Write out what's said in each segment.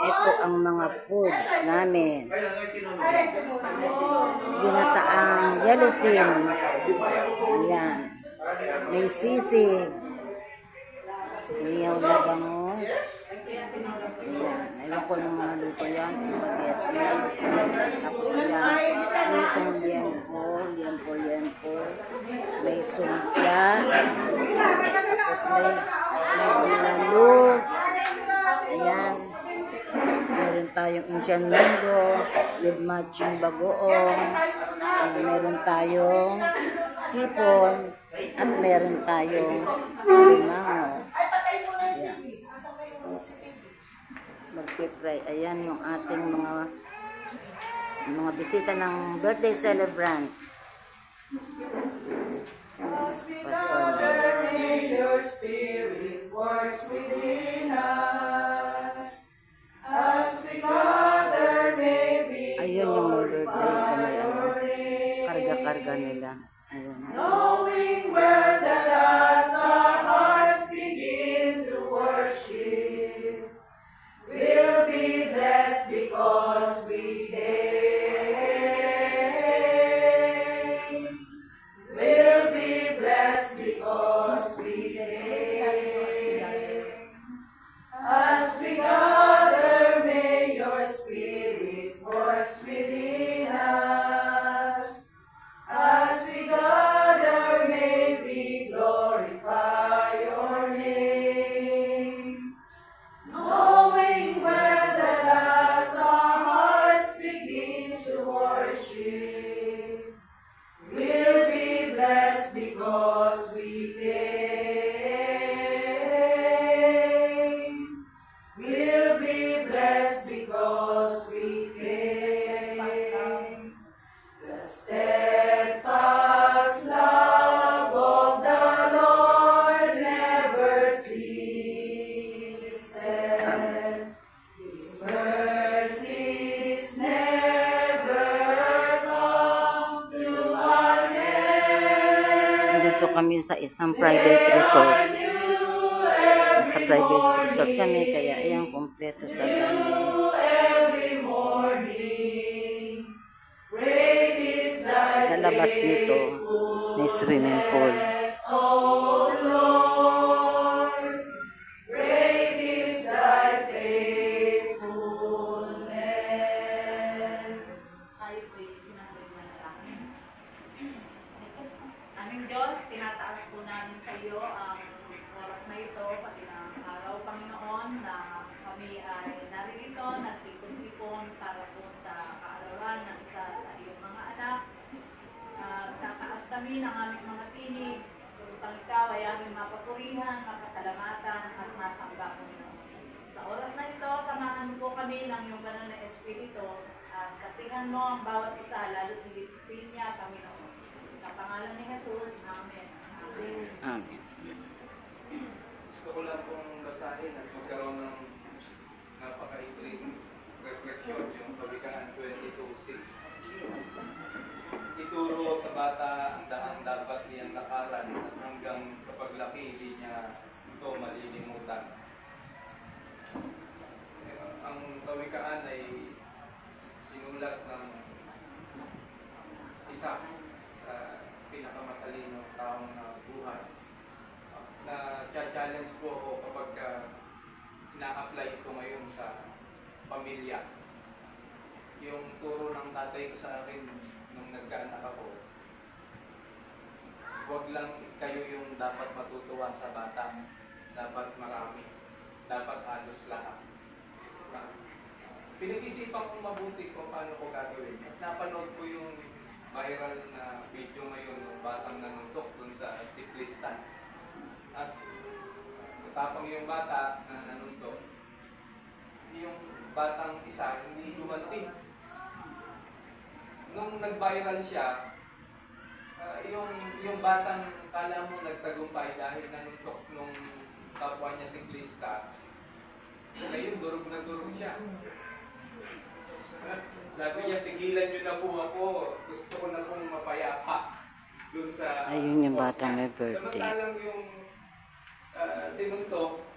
Ito ang mga foods namin. Ginataang yellowfin. Ayan. May sisig. Inihaw na bangus. Ayan. Ayun ko ng mga luto yan. Spaghetti. Tapos ayan. Lutong liempo. May sumpya. Tapos may bulalo. Ayan. Meron tayong Indian mango with matching bagoong. Meron tayong hipon. At meron tayong alimango. Ayan. Magpipray. Ayan yung ating mga bisita ng birthday celebrant. Pastor, may your spirit works within us. As we gather, may we ayun yung may birthday sa may karga-karga nila. Ayun. knowing well that as our hearts begin to worship, we'll be blessed because we came. We'll be blessed because we came. As we gather, may your spirit works within us. As we gather, may we glorify your name. Knowing well that as our hearts begin to worship, we'll be blessed because we came. We'll be blessed because we came. The steadfast love of the Lord never ceases. His mercies never come to an end. Nandito kami sa isang private resort. Sa private resort kami, kaya ayan, kompleto sa gamit. Every morning, great is thy Sa labas nito, may swimming pool. faithfulness, O Lord. Great is thy faithfulness. Tayo po yung sinambay manalangin. Aming Diyos, tinataas po namin sa iyo ang oras na ito, pati ng araw, Panginoon, na kami ay naririto, nagtipon-tipon para po sa kaarawan ng isa sa iyong mga anak. Tataas kami ng aming mga tinig, upang ikaw ay aming mapapurihan, mapasalamatan at masamba po. Sa oras na ito, samahan mo po kami ng iyong banal na Espiritu at kasihan mo ang bawat isa, lalo't higit sa niya, Panginoon. Sa pangalan ni Jesus, Amen. Amen. Amen. Gusto ko lang pong basahin at magkaroon ng napaka-ibring refleksyon, yung Kawikaan 22:6. Ituro sa bata ang daang dapat niyang lakaran at hanggang sa paglaki hindi niya ito malilimutan. Ang Kawikaan ay sinulat ng isa sa pinakamatalino taong buhay. Na challenge ko ako kapag ina-apply ito ngayon sa pamilya. Yung turo ng tatay ko sa akin nung nagkaanak ako, huwag lang kayo yung dapat matutuwa sa bata. Dapat marami. Dapat halos lahat. Pinag-isipan kong mabuti kung paano ko gagawin. At napanood ko yung viral na video ngayon ng batang nanuntok dun sa siklistan. At tapang yung bata na nanuntok, yung batang isa hindi gumanti. Nung nag-viral siya, yung batang kala mo nagtagumpay dahil nanuntok nung kapwa niya siklista, ngayon durog na durog siya. Sabi niya, tigilan niyo na po ako. Gusto ko na pong mapayapa dun sa... Ayun yung batang may birthday. Samantalang yung sinuntok,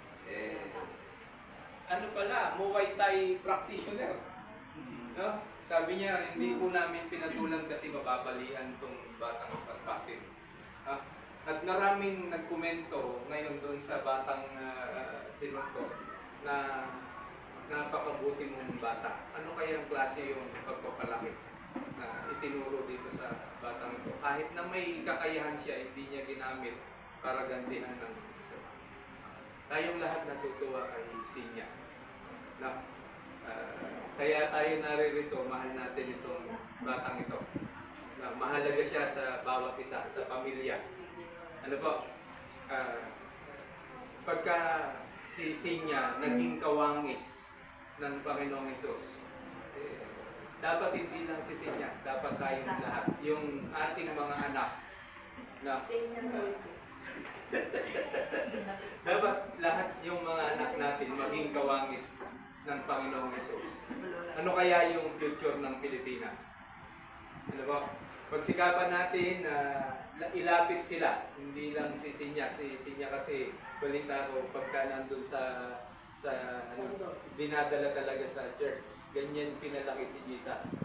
ano pala, Muay Thai practitioner. No? Sabi niya, hindi po namin pinatulan kasi mababalian tong batang bakit. At maraming nagkomento ngayon doon sa batang sinunto na napakabuti mong bata. Ano kayang klase yung pagpapalaki na itinuro dito sa batang ito? Kahit na may kakayahan siya, hindi niya ginamit para gantihan ng isa. Tayong lahat natutuwa kay Sinya. Na, kaya tayo naririto, mahal natin itong batang ito. Na mahalaga siya sa bawat isa, sa pamilya. Ano po? Pagka si Sinya naging kawangis ng Panginoong Hesus, dapat hindi lang si Sinya, dapat tayong lahat. Yung ating mga anak na dapat lahat yung mga anak natin maging kawangis ng Panginoong Hesus. Ano kaya yung future ng Pilipinas? Ano ba? Pagsikapan natin na ilapit sila, hindi lang si Sinya. Si Sinya kasi balita ko pagka nandun sa dinadala talaga sa church. Ganyan pinalaki si Jesus.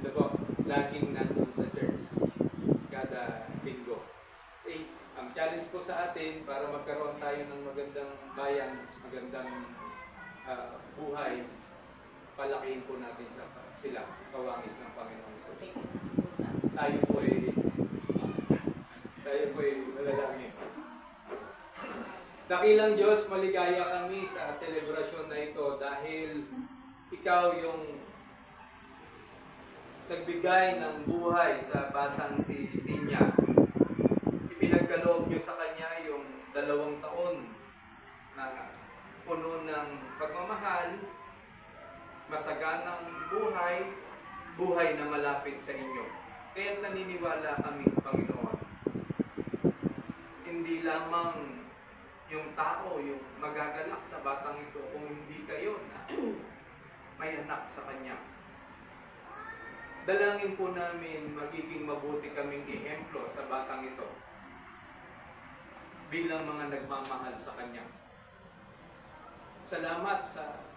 Ano po? Laging nandun sa church. Kada linggo. Ang challenge po sa atin para magkaroon tayo ng magandang bayan, magandang buhay, palakihin po natin sila, kawangis ng Panginoon Jesus. Tayo po ay malalangin. Dakilang Diyos, maligaya kami sa selebrasyon na ito dahil ikaw yung nagbigay ng buhay sa batang si Sinya. Ipinagkaloob niyo sa kanya yung 2 taon na puno ng pagmamahal, masaganang buhay na malapit sa inyo. Kaya naniniwala kami, Panginoon, hindi lamang yung tao yung magagalak sa batang ito kung hindi kayo na may anak sa kanya. Dalangin po namin magiging mabuti kaming ehemplo sa batang ito bilang mga nagmamahal sa kanya. Salamat sa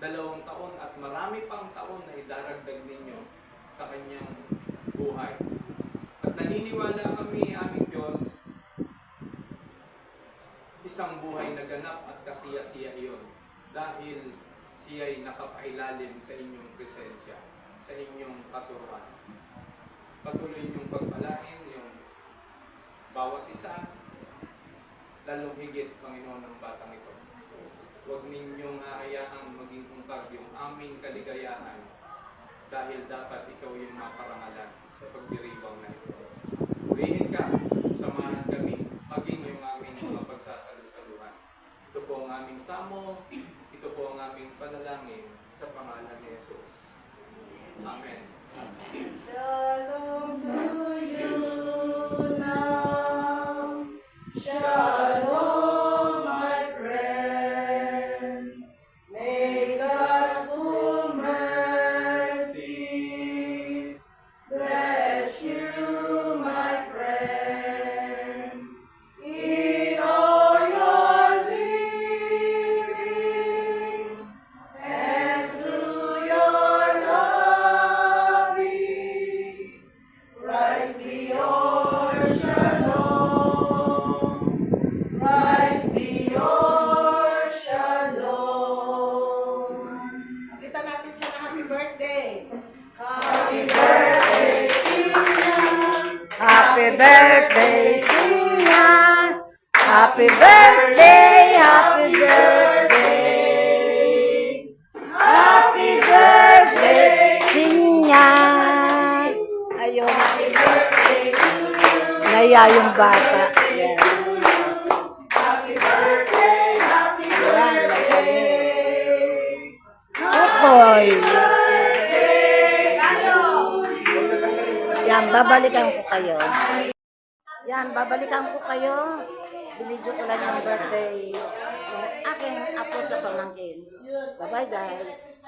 2 taon at marami pang taon na idaragdag ninyo sa kanyang buhay. At naniniwala kami, aming Diyos, isang buhay na ganap at kasiya-siya iyon dahil siya'y nakapailalim sa inyong presensya, sa inyong katuruan. Patuloy niyong pagpalain yung bawat isa, lalong higit, Panginoon, ng batang ito. Huwag ninyong aayahang maging ungkag yung aming kaligayahan dahil dapat ikaw yung maparangalan sa pagdiriwang na ito. Purihin ka, samahan kami, maging yung aming mga pagsasalusaluhan. Ito po ang aming samo, ito po ang aming panalangin sa pangalan ni Jesus. Amen. Shalom to you now. Shalom, my friends. May God's full mercies bless you, my friend. In all your living and through your loving, Christ be your shalom. Christ be your shalom. Kita natin siya na happy birthday. Happy birthday, Sinya. Happy birthday, Sinya! Happy birthday, happy birthday! Happy birthday, Sinya! Ayun. Happy birthday to you. Naya yung bata. Yan. Happy birthday, happy birthday. Okoy. Yan, babalikan ko kayo. Yan, babalikan ko kayo. Binidyo ko lang yung birthday ng aking apo sa pamangkin. Bye-bye, guys.